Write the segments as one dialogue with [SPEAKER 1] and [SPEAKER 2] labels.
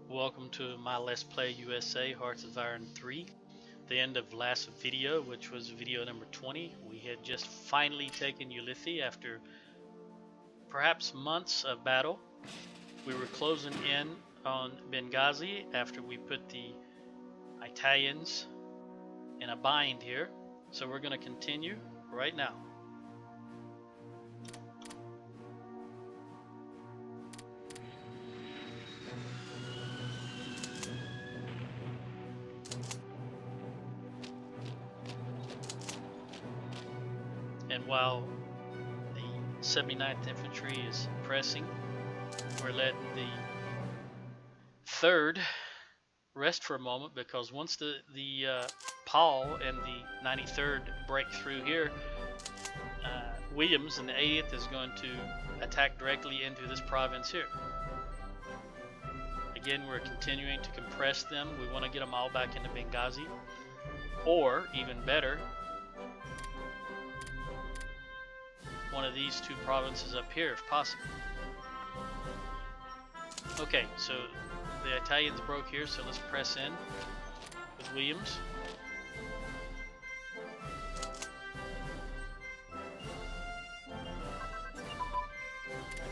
[SPEAKER 1] Welcome to my Let's Play USA Hearts of Iron 3. The end of last video, which was video number 20, we had just finally taken Ulithi after perhaps months of battle. We were closing in on Benghazi after we put the Italians in a bind here. So we're going to continue right now. And while the 79th Infantry is pressing, we're letting the 3rd rest for a moment, because once the Paul and the 93rd break through here, Williams and the 80th is going to attack directly into this province here. Again, we're continuing to compress them. We want to get them all back into Benghazi, or even better, one of these two provinces up here if possible. Okay, so the Italians broke here, so let's press in with Williams.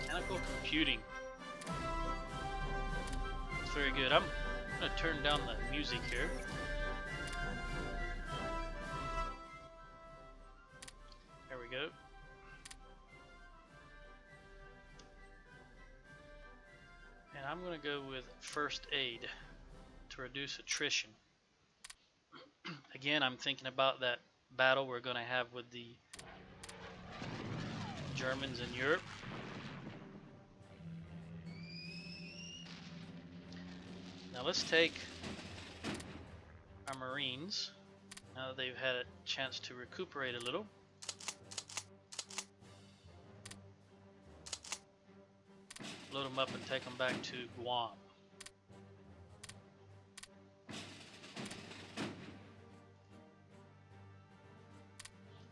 [SPEAKER 1] Mechanical computing. It's very good. I'm going to turn down the music here. There we go. And I'm going to go with first aid to reduce attrition. Again, I'm thinking about that battle we're going to have with the Germans in Europe. Now let's take our Marines, now that they've had a chance to recuperate a little. Load them up and take them back to Guam.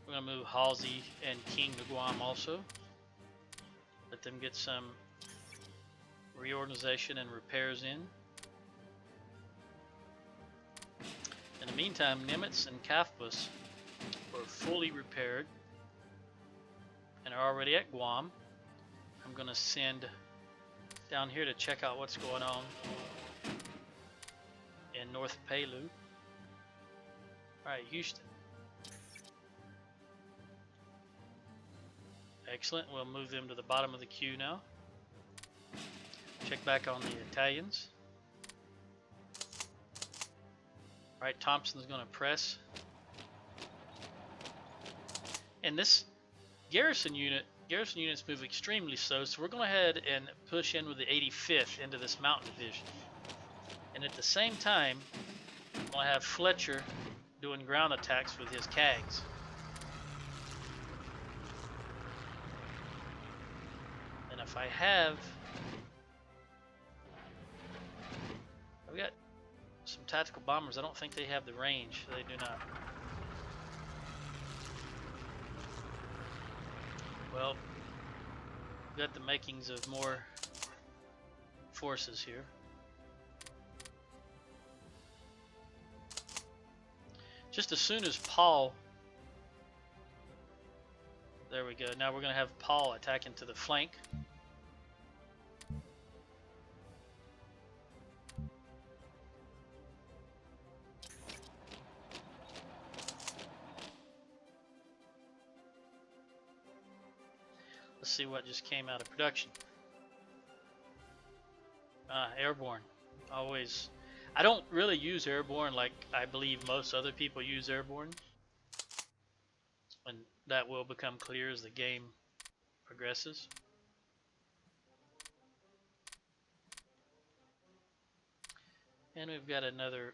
[SPEAKER 1] We're going to move Halsey and King to Guam also. Let them get some reorganization and repairs in. In the meantime, Nimitz and Kafbus were fully repaired and are already at Guam. I'm going to send down here to check out what's going on in North Palu. Alright, Houston. Excellent, we'll move them to the bottom of the queue now. Check back on the Italians. Alright, Thompson's going to press. And this garrison units move extremely slow, so we're going to head and push in with the 85th into this mountain division. And at the same time, I'm going to have Fletcher doing ground attacks with his CAGs. And if I have... I've got some tactical bombers. I don't think they have the range. They do not. Well, we've got the makings of more forces here. Just as soon as Paul... There we go. Now we're going to have Paul attacking to the flank. Let's see what just came out of production. Airborne. Always. I don't really use airborne like I believe most other people use airborne. And that will become clear as the game progresses. And we've got another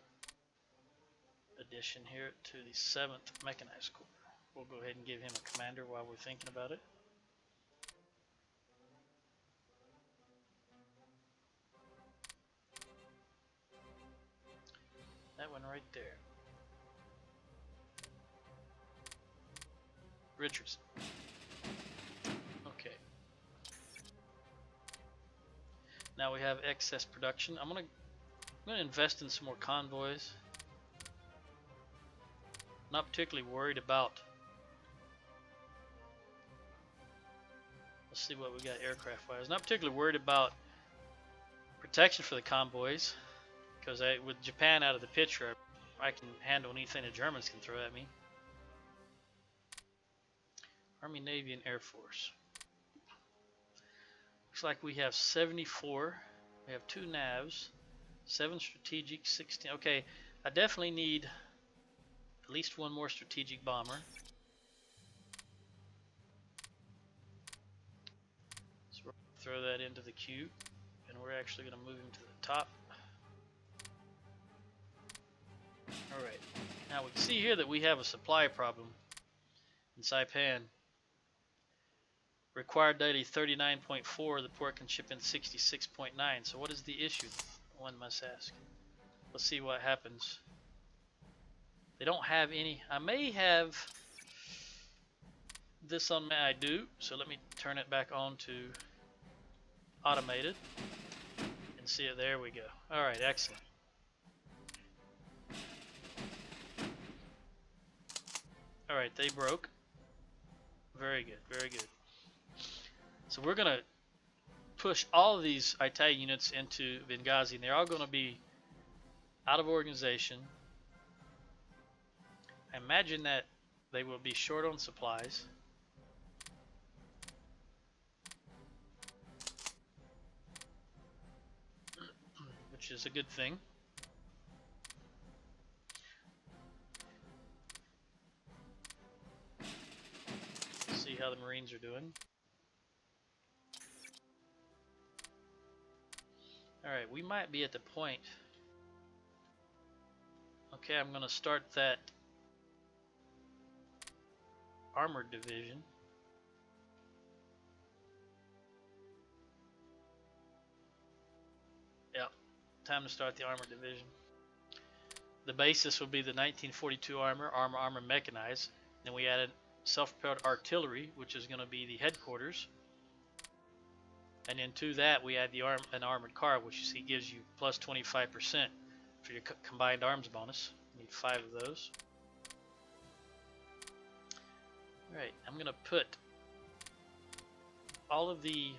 [SPEAKER 1] addition here to the 7th Mechanized Corps. We'll go ahead and give him a commander while we're thinking about it. That one right there. Richardson. Okay. Now we have excess production. I'm going to I'm going to invest in some more convoys. Not particularly worried about. Let's see what we got aircraft wise. Not particularly worried about protection for the convoys, because with Japan out of the picture, I can handle anything the Germans can throw at me. Army, Navy, and Air Force. Looks like we have 74. We have 2 navs, 7 strategic, 16. Okay, I definitely need at least 1 more strategic bomber. So we're going to throw that into the queue, and we're actually going to move him to the top. Alright, now we can see here that we have a supply problem in Saipan. Required daily 39.4, the port can ship in 66.9. So what is the issue, one must ask. Let's see what happens. They don't have any. I may have this on my, I do, so let me turn it back on to automated and see it. There we go. Alright, excellent. Alright, they broke. Very good, very good. So we're going to push all of these Italian units into Benghazi, and they're all going to be out of organization. I imagine that they will be short on supplies. Which is a good thing. See how the Marines are doing. Alright, we might be at the point. Okay, I'm going to start that armored division. Yep, time to start the armored division. The basis will be the 1942 armor mechanized. Then we added self-propelled artillery, which is going to be the headquarters. And then to that we add the an armored car, which you see gives you plus 25% for your combined arms bonus. You need 5 of those. Alright, I'm going to put all of the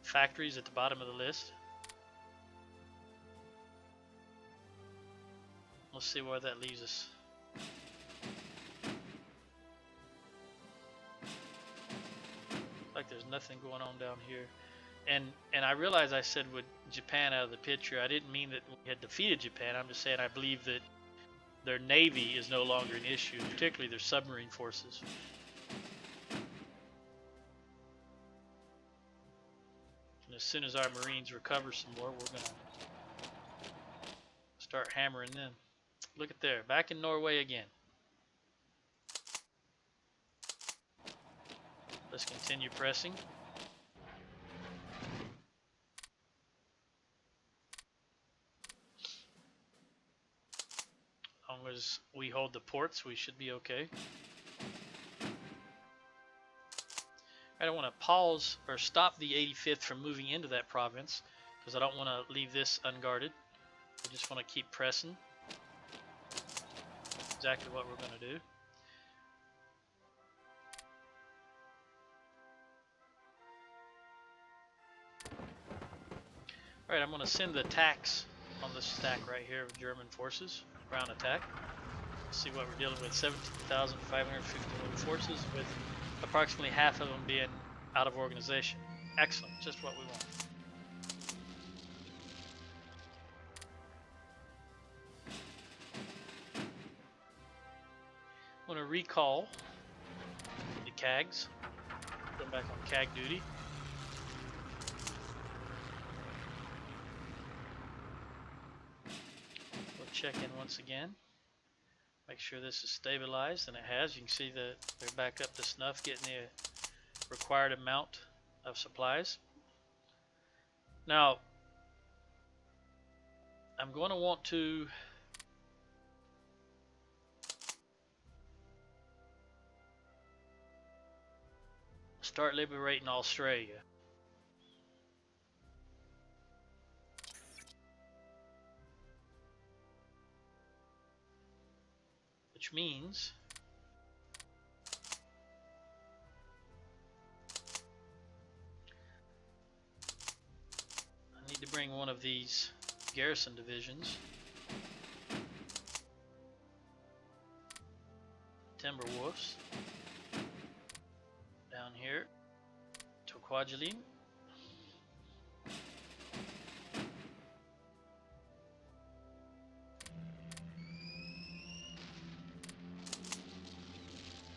[SPEAKER 1] factories at the bottom of the list. Let's see where that leaves us. Like there's nothing going on down here. And I realize I said with Japan out of the picture, I didn't mean that we had defeated Japan. I'm just saying I believe that their navy is no longer an issue, particularly their submarine forces. And as soon as our Marines recover some more, we're going to start hammering them. Look at there, back in Norway again. Let's continue pressing. As long as we hold the ports, we should be okay. I don't want to pause or stop the 85th from moving into that province because I don't want to leave this unguarded. I just want to keep pressing. Exactly what we're going to do. Alright, I'm going to send the attacks on this stack right here of German forces. Ground attack. Let's see what we're dealing with. 17,551 forces with approximately half of them being out of organization. Excellent, just what we want. I'm going to recall the CAGs. Put them back on CAG duty. We'll check in once again. Make sure this is stabilized, and it has. You can see that they're back up to snuff, getting the required amount of supplies. Now, I'm going to want to start liberating Australia. which means I need to bring one of these garrison divisions, Timberwolves, down here to Kwajalein.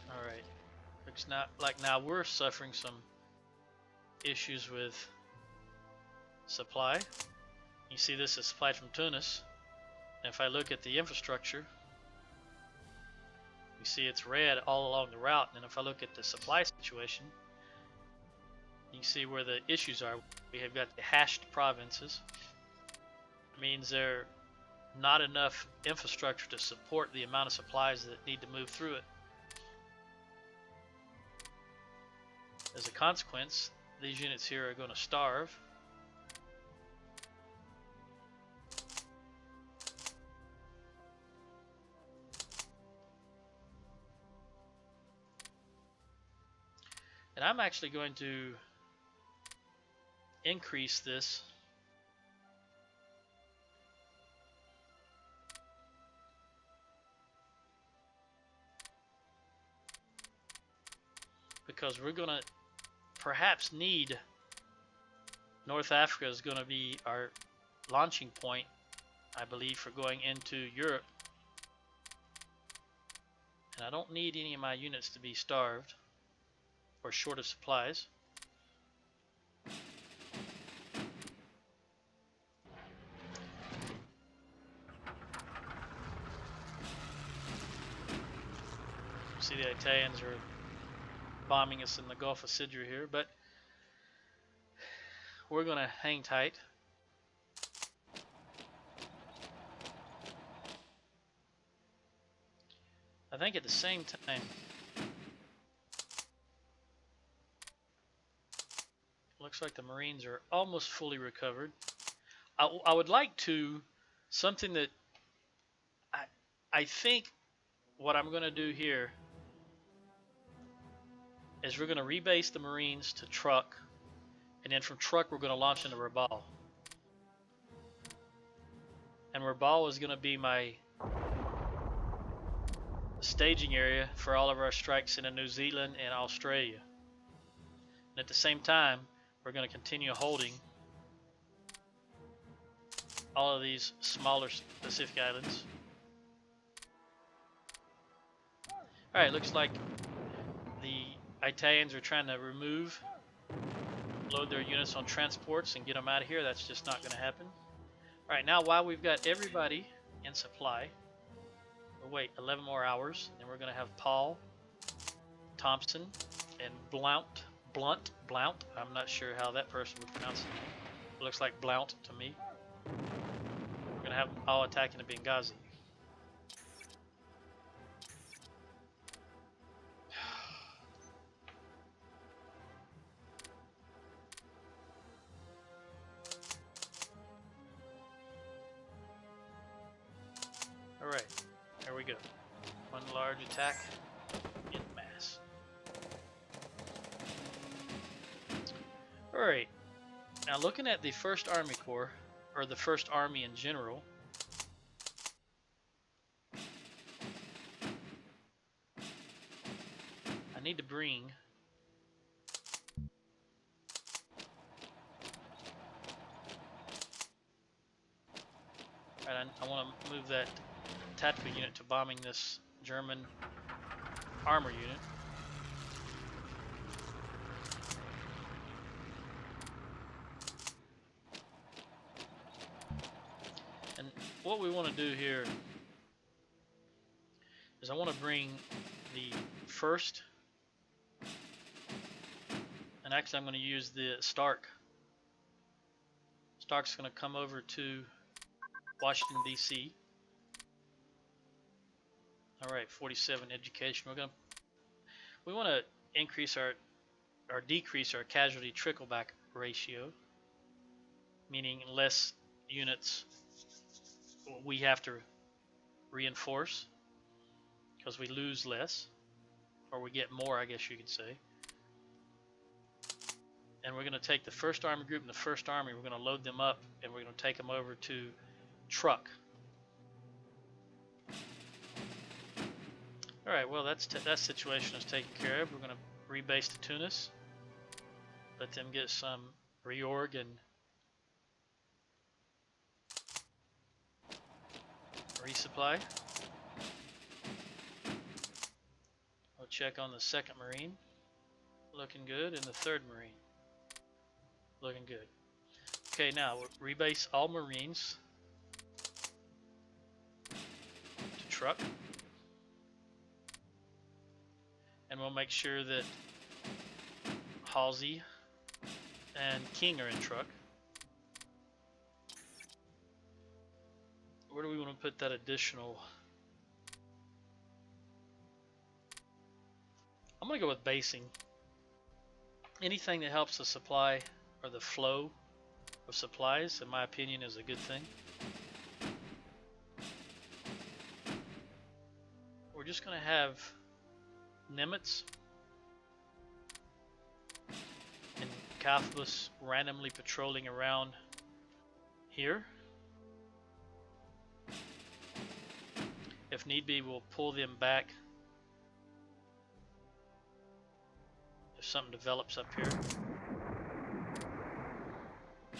[SPEAKER 1] Alright, looks not like now we're suffering some issues with supply. You see this is supplied from Tunis. And if I look at the infrastructure, you see it's red all along the route. And if I look at the supply situation, you see where the issues are. We have got the hashed provinces. It means there are not enough infrastructure to support the amount of supplies that need to move through it. As a consequence, these units here are going to starve. And I'm actually going to increase this because we're going to perhaps need North Africa is going to be our launching point, I believe, for going into Europe. And I don't need any of my units to be starved or short of supplies. See, the Italians are bombing us in the Gulf of Sidra here, but we're going to hang tight. I think at the same time, looks like the Marines are almost fully recovered. I would like to, something that I think what I'm going to do here is we're going to rebase the Marines to Truk, and then from Truk we're going to launch into Rabaul. And Rabaul is going to be my staging area for all of our strikes into New Zealand and Australia. And at the same time, we're going to continue holding all of these smaller Pacific islands. Alright, looks like the Italians are trying to load their units on transports and get them out of here. That's just not going to happen. Alright, now while we've got everybody in supply, we'll wait 11 more hours, and we're going to have Paul, Thompson, and Blount. I'm not sure how that person would pronounce it. It looks like Blount to me. We're going to have them all attacking the Benghazi. Alright, there we go. One large attack in mass. Alright, now looking at the 1st Army Corps, or the 1st Army in general, I need to bring I want to move that tactical unit to bombing this German armor unit. And what we want to do here is I want to bring the 1st, and actually I'm going to use the Stark. Stark's going to come over to Washington, D.C. Alright, 47 education. We want to increase or decrease our casualty trickleback ratio, meaning less units we have to reinforce. because we lose less, or we get more, I guess you could say. And we're going to take the first army group and the first army, we're going to load them up, and we're going to take them over to Truck. Alright, well that situation is taken care of. We're going to rebase to Tunis, let them get some reorg and resupply. I'll check on the 2nd Marine, looking good, and the 3rd Marine, looking good. Okay, now we'll rebase all Marines to Truck, and we'll make sure that Halsey and King are in Truck. Where do we want to put that additional? I'm going to go with basing. Anything that helps the supply or the flow of supplies, in my opinion, is a good thing. We're just going to have Nimitz and Kaufbus randomly patrolling around here. If need be, we'll pull them back if something develops up here. You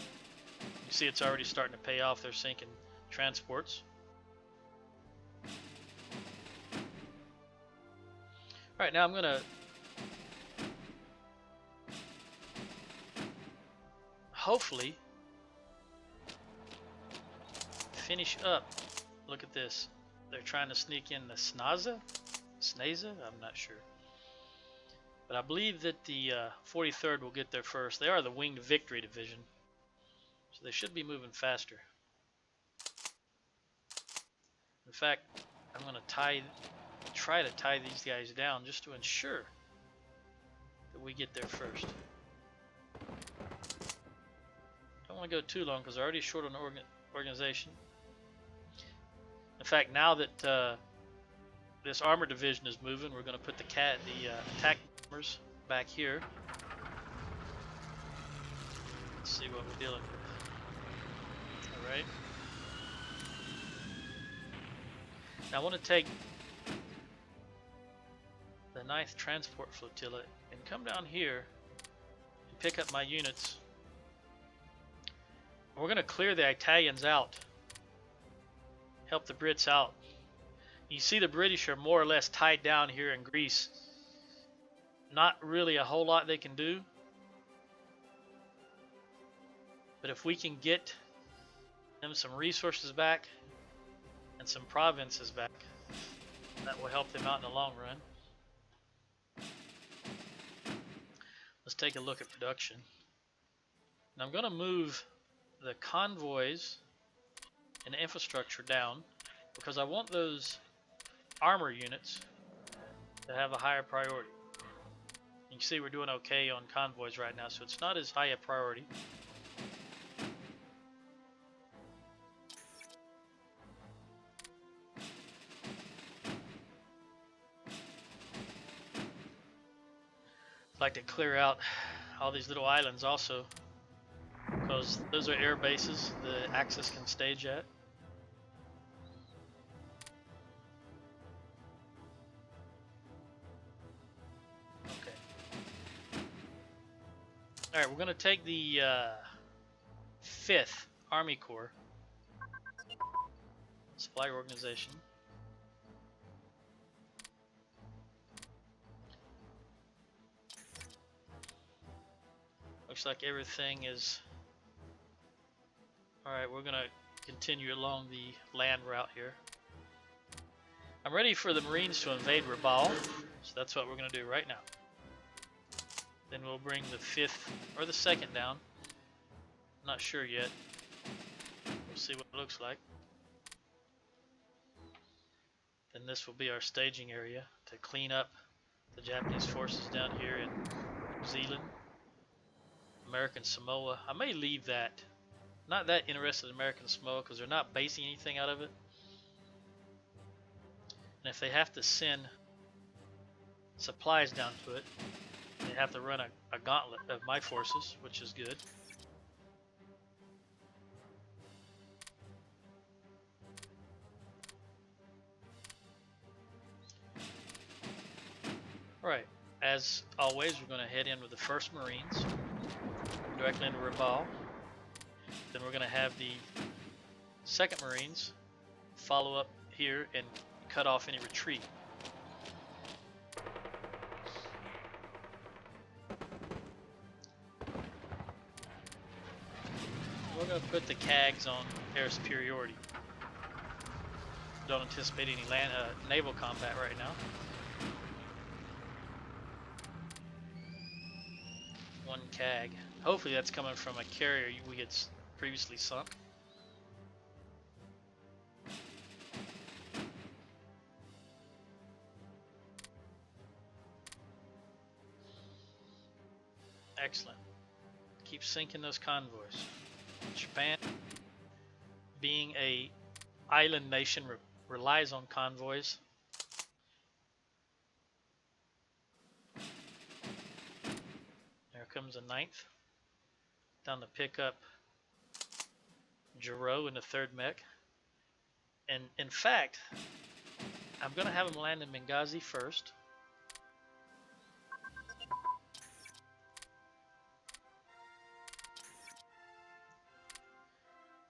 [SPEAKER 1] see it's already starting to pay off. They're sinking transports. Alright, now I'm going to hopefully finish up. Look at this. They're trying to sneak in the Snaza? I'm not sure. But I believe that the 43rd will get there first. They are the Winged Victory Division, so they should be moving faster. In fact, I'm going to try to tie these guys down just to ensure that we get there first. Don't want to go too long because they're already short on organization. In fact, now that this armor division is moving, we're going to put the attack bombers back here. Let's see what we're dealing with. Alright. Now I want to take the 9th Transport Flotilla and come down here and pick up my units. We're going to clear the Italians out. Help the Brits out. You see the British are more or less tied down here in Greece. Not really a whole lot they can do. But if we can get them some resources back and some provinces back, that will help them out in the long run. Let's take a look at production. Now I'm going to move the convoys and infrastructure down because I want those armor units to have a higher priority. You can see we're doing okay on convoys right now, so it's not as high a priority. I'd like to clear out all these little islands also, because those are air bases the Axis can stage at. Alright, we're going to take the 5th Army Corps Supply Organization. Looks like everything is... Alright, we're going to continue along the land route here. I'm ready for the Marines to invade Rabaul, so that's what we're going to do right now. Then we'll bring the 5th or the 2nd down. Not sure yet. We'll see what it looks like. Then this will be our staging area to clean up the Japanese forces down here in New Zealand. American Samoa. I may leave that. Not that interested in American Samoa because they're not basing anything out of it. And if they have to send supplies down to it, they have to run a gauntlet of my forces, which is good. Alright, as always, we're going to head in with the 1st Marines, directly into Rabaul. Then we're going to have the 2nd Marines follow up here and cut off any retreat. We're going to put the CAGs on air superiority. Don't anticipate any naval combat right now. 1 CAG. Hopefully that's coming from a carrier we had previously sunk. Excellent. Keep sinking those convoys. Japan, being a island nation, relies on convoys. There comes a 9th down to pick up Giro in the 3rd mech. And in fact, I'm going to have him land in Benghazi first.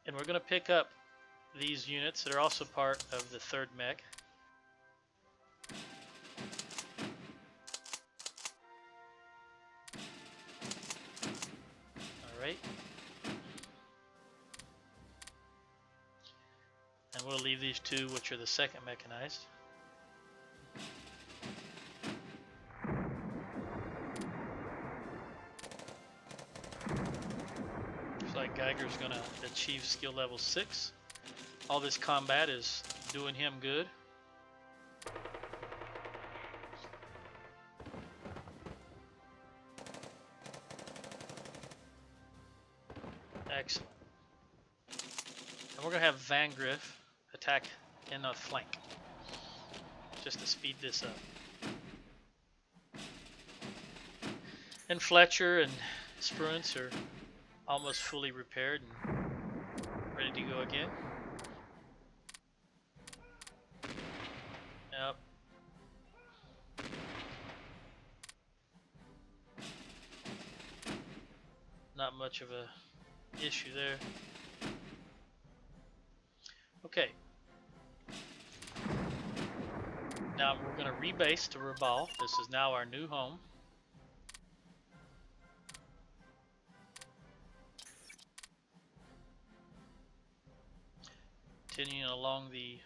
[SPEAKER 1] And we're going to pick up these units that are also part of the 3rd mech. Alright. And we'll leave these 2, which are the 2nd mechanized. Looks like Geiger's going to achieve skill level 6. All this combat is doing him good. Excellent. And we're going to have Van Griff attack in the flank, just to speed this up. And Fletcher and Spruance are almost fully repaired and ready to go again. Yep. Not much of a issue there. Okay. Now we're going to rebase to Rabaul. This is now our new home. Continuing along the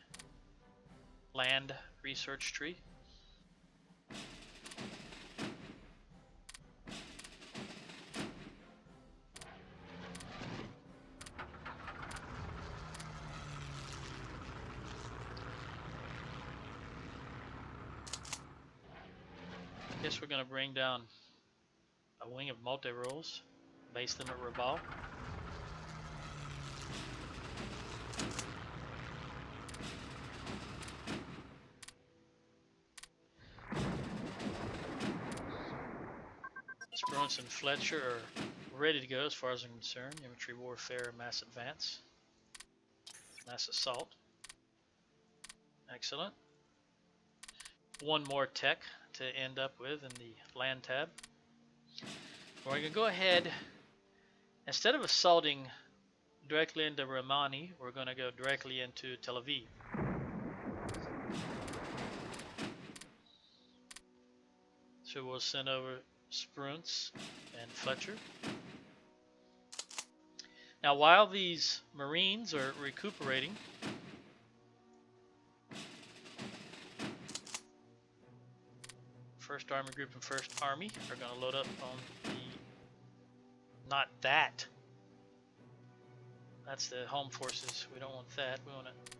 [SPEAKER 1] land research tree. I guess we're going to bring down a wing of multi-rolls, base them at Rabaul. Spruance and Fletcher are ready to go as far as I'm concerned. Infantry warfare, mass advance, mass assault. Excellent. One more tech to end up with in the land tab. We're going to go ahead, instead of assaulting directly into Ramani, we're going to go directly into Tel Aviv. So we'll send over Spruance and Fletcher. Now while these Marines are recuperating, First Army Group and First Army are going to load up on the, not that. That's the home forces. We don't want that. We want it.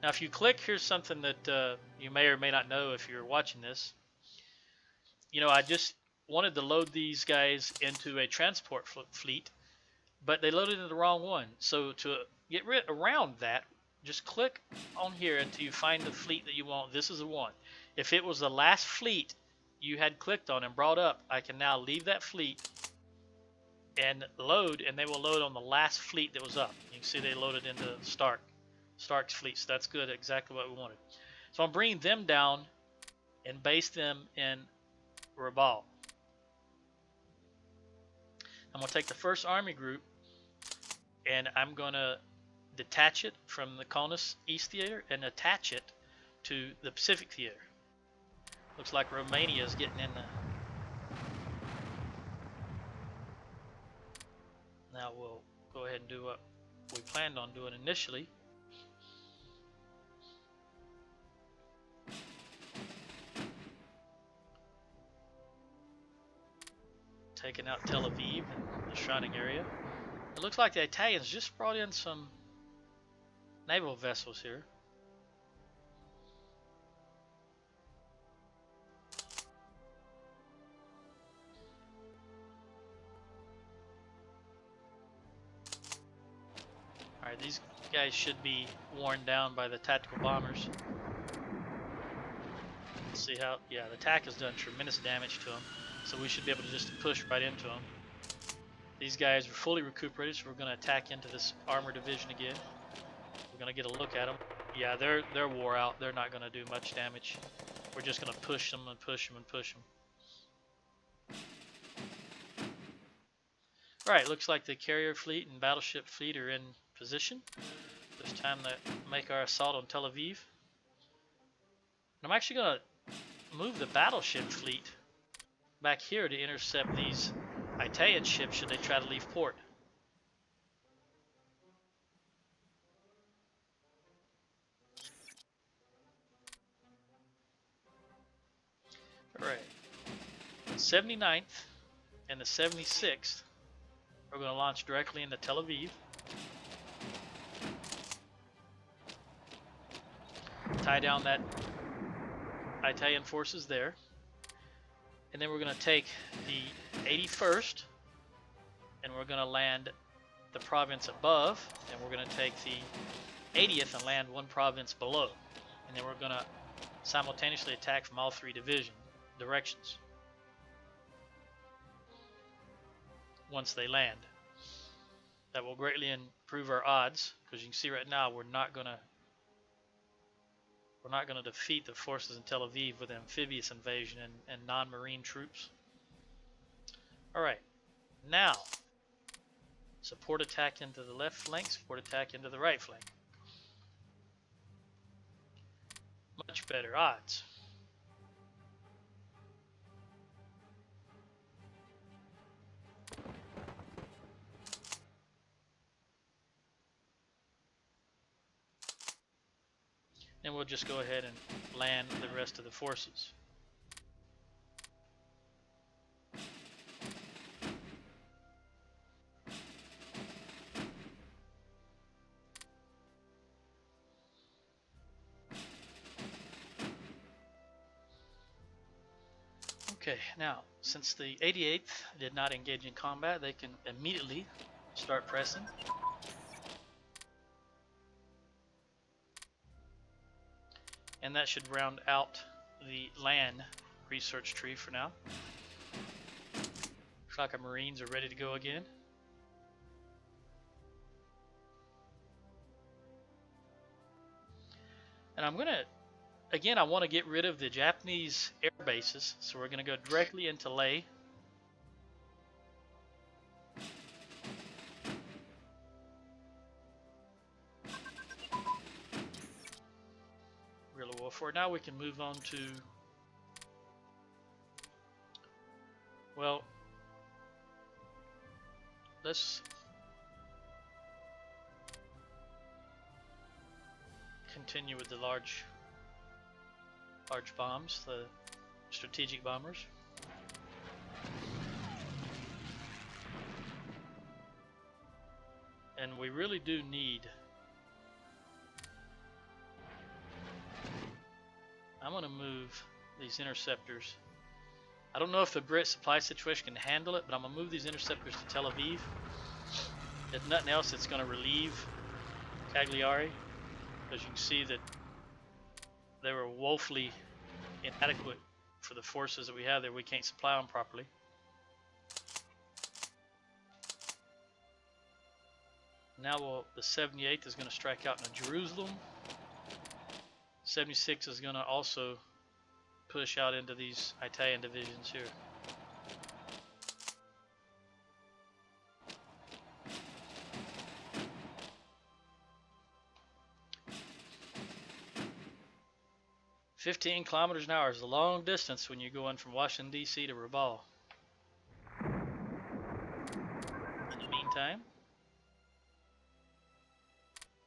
[SPEAKER 1] Now if you click, here's something that you may or may not know if you're watching this. You know, I just wanted to load these guys into a transport fleet, but they loaded in the wrong one. So to get around that, just click on here until you find the fleet that you want. This is the one. If it was the last fleet you had clicked on and brought up, I can now leave that fleet and load, and they will load on the last fleet that was up. You can see they loaded into Stark's fleet, so that's good, exactly what we wanted. So I'm bringing them down and base them in Rabaul. I'm going to take the first army group and I'm going to detach it from the Kaunas East Theater and attach it to the Pacific Theater. Looks like Romania is getting in the... Now we'll go ahead and do what we planned on doing initially. Taking out Tel Aviv and the shrouding area. It looks like the Italians just brought in some naval vessels here. Alright, these guys should be worn down by the tactical bombers. Let's see how, yeah, the attack has done tremendous damage to them. So we should be able to just push right into them. These guys are fully recuperated, so we're going to attack into this armor division again. We're going to get a look at them. Yeah, they're wore out. They're not going to do much damage. We're just going to push them and push them and push them. Alright, looks like the carrier fleet and battleship fleet are in position. It's time to make our assault on Tel Aviv. And I'm actually going to move the battleship fleet back here to intercept these Italian ships should they try to leave port. Alright, the 79th and the 76th are going to launch directly into Tel Aviv. Tie down that Italian forces there. And then we're going to take the 81st and we're going to land the province above, and we're going to take the 80th and land one province below. And then we're going to simultaneously attack from all three directions once they land. That will greatly improve our odds, because you can see right now we're not going to defeat the forces in Tel Aviv with amphibious invasion and non-marine troops. Alright, now support attack into the left flank, support attack into the right flank. Much better odds. And we'll just go ahead and land the rest of the forces. Okay, now, since the 88th did not engage in combat, they can immediately start pressing. And that should round out the land research tree for now. Looks like our Marines are ready to go again. And I'm gonna, again, I want to get rid of the Japanese air bases, so we're gonna go directly into Leh. For now, we can move on to, well, let's continue with the large bombs, the strategic bombers. And we really do need, I'm going to move these interceptors. I don't know if the Brit supply situation can handle it, but I'm going to move these interceptors to Tel Aviv. If nothing else, it's going to relieve Cagliari. As you can see that they were woefully inadequate for the forces that we have there. We can't supply them properly. Now the 78th is going to strike out into Jerusalem. 76 is going to also push out into these Italian divisions here. "15 kilometers an hour is a long distance when you're going from Washington, D.C. to Rabaul. In the meantime,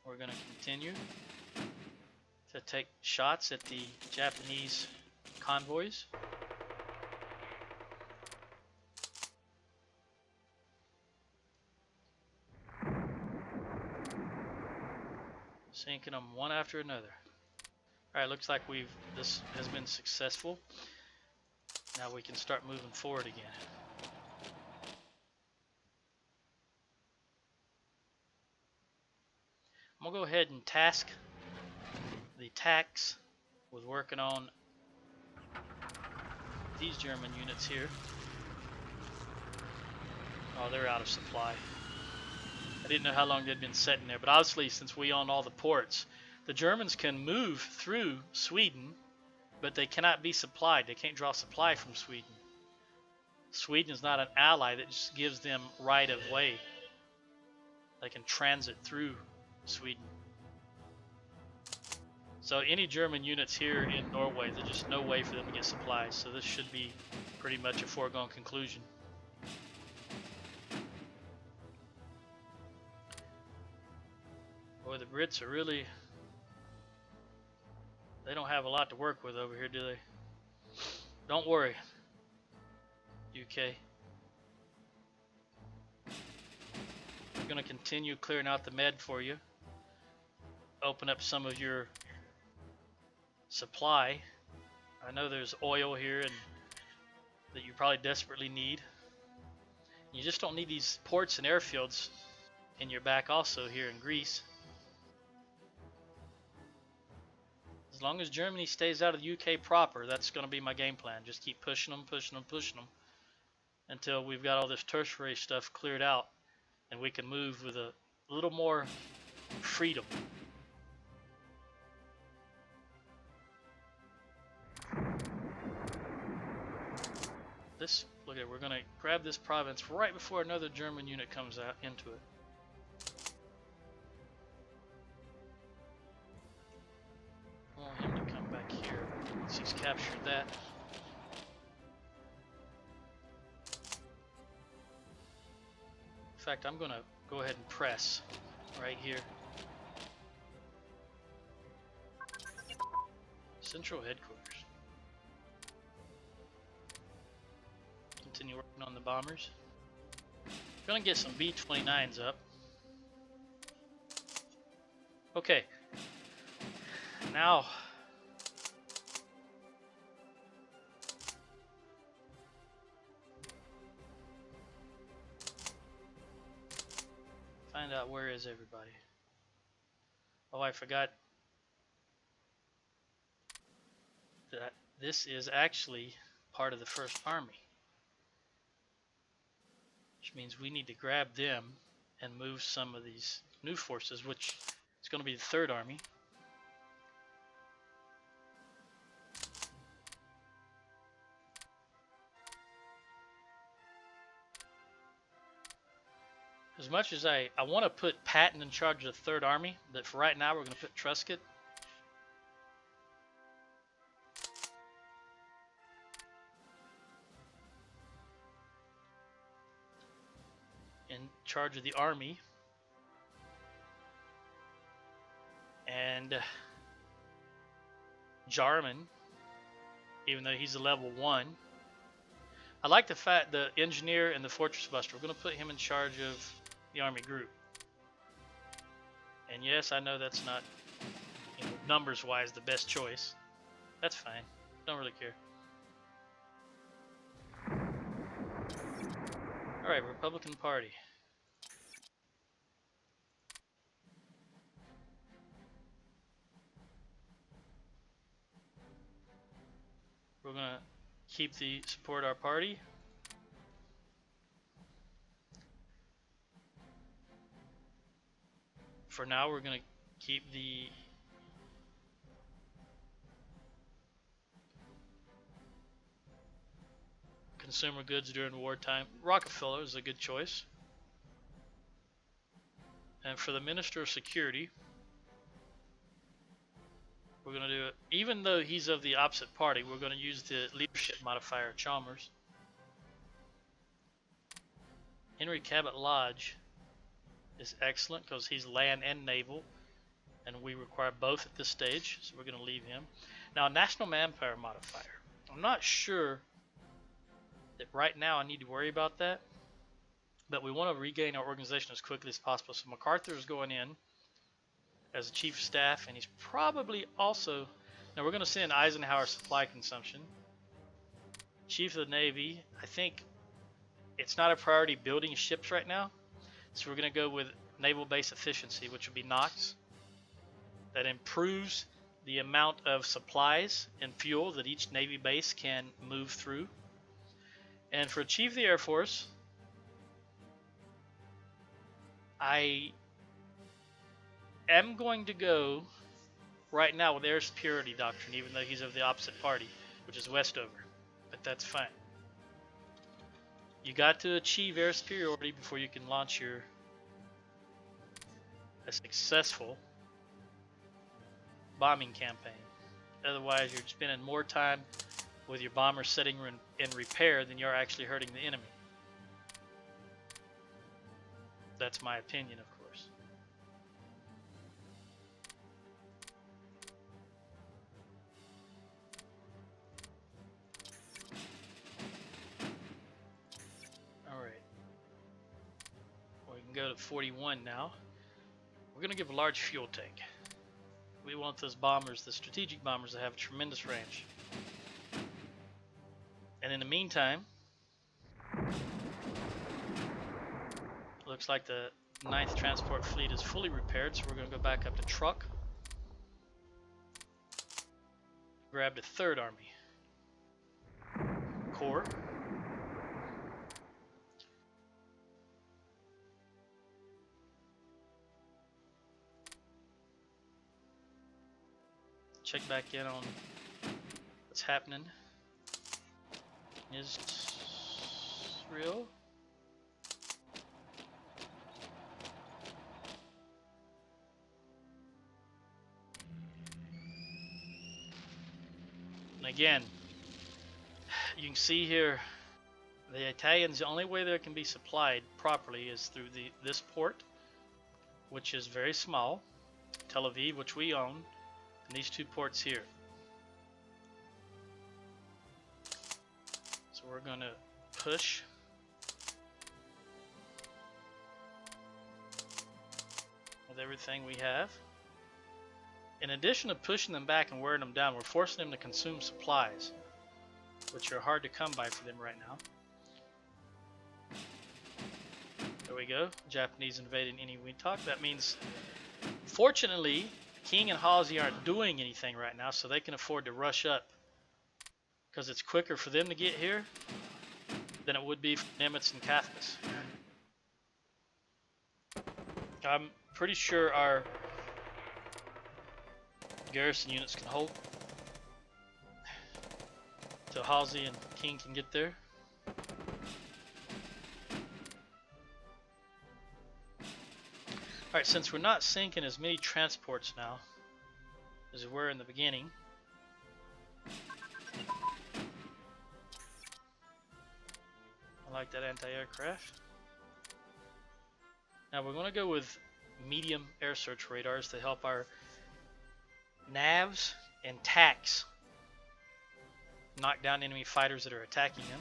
[SPEAKER 1] we're going to continue to take shots at the Japanese convoys. Sinking them one after another. Alright, looks like this has been successful. Now we can start moving forward again. I'm going to go ahead and task the TACs with working on these German units here. Oh, they're out of supply. I didn't know how long they'd been sitting there, but obviously since we own all the ports, the Germans can move through Sweden, but they cannot be supplied. They can't draw supply from Sweden. Sweden is not an ally that just gives them right of way. They can transit through Sweden. So any German units here in Norway, there's just no way for them to get supplies. So this should be pretty much a foregone conclusion. Boy, the Brits are really... they don't have a lot to work with over here, do they? Don't worry, UK. We're going to continue clearing out the med for you. Open up some of your supply. I know there's oil here and that you probably desperately need. You just don't need these ports and airfields in your back also here in Greece. As long as Germany stays out of the UK proper, that's going to be my game plan. Just keep pushing them, pushing them, pushing them until we've got all this tertiary stuff cleared out and we can move with a little more freedom. Look at it, we're going to grab this province right before another German unit comes out into it. I want him to come back here once he's captured that. In fact, I'm going to go ahead and press right here. Central headquarters. Continue working on the bombers. Gonna get some B-29s up. Okay. Now find out where is everybody. Oh, I forgot that this is actually part of the First Army. Which means we need to grab them and move some of these new forces, which is going to be the Third Army. As much as I want to put Patton in charge of the Third Army, but for right now we're going to put Truscott. In charge of the army, and Jarman, even though he's a level 1. I like the fact the engineer and the fortress buster. We're going to put him in charge of the army group. And yes, I know that's not, numbers wise the best choice. That's fine. Don't really care. Alright, Republican Party. We're gonna keep the support our party. For now, we're gonna keep the consumer goods during wartime. Rockefeller is a good choice. And for the Minister of Security, we're going to do it, even though he's of the opposite party, we're going to use the leadership modifier, Chalmers. Henry Cabot Lodge is excellent because he's land and naval, and we require both at this stage, so we're going to leave him. Now, National Manpower modifier. I'm not sure that right now I need to worry about that, but we want to regain our organization as quickly as possible. So MacArthur is going in as the chief of staff, and he's probably also, now we're going to send Eisenhower supply consumption. Chief of the Navy, I think it's not a priority building ships right now, so we're going to go with naval base efficiency, which would be Knox. That improves the amount of supplies and fuel that each Navy base can move through. And for Chief of the Air Force, I am going to go right now with air superiority doctrine, even though he's of the opposite party, which is Westover, but that's fine. You got to achieve air superiority before you can launch a successful bombing campaign. Otherwise, you're spending more time with your bombers sitting in repair than you're actually hurting the enemy. That's my opinion, of course. Alright. We can go to 41 now. We're going to give a large fuel tank. We want those bombers, the strategic bombers, to have tremendous range. And in the meantime, looks like the 9th Transport Fleet is fully repaired, so we're going to go back up to truck. Grab the 3rd Army Corps. Check back in on what's happening. Is real? And again, you can see here the Italians, the only way they can be supplied properly is through this port, which is very small, Tel Aviv, which we own, and these 2 ports here. So we're going to push with everything we have. In addition to pushing them back and wearing them down, we're forcing them to consume supplies, which are hard to come by for them right now. There we go. Japanese invading Inuitak. That means, fortunately, King and Halsey aren't doing anything right now, so they can afford to rush up, because it's quicker for them to get here than it would be for Nimitz and Cathmas. I'm pretty sure our garrison units can hold till Halsey and King can get there. Alright, since we're not sinking as many transports now as we were in the beginning, I like that anti-aircraft. Now we're going to go with medium air search radars to help our navs and TACs knock down enemy fighters that are attacking them.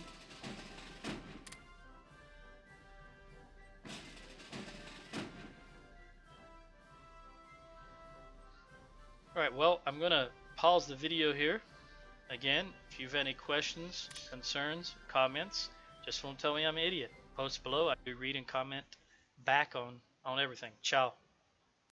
[SPEAKER 1] Alright, well, I'm going to pause the video here. Again, if you have any questions, concerns, comments, just don't tell me I'm an idiot. Post below. I do read and comment back on everything. Ciao.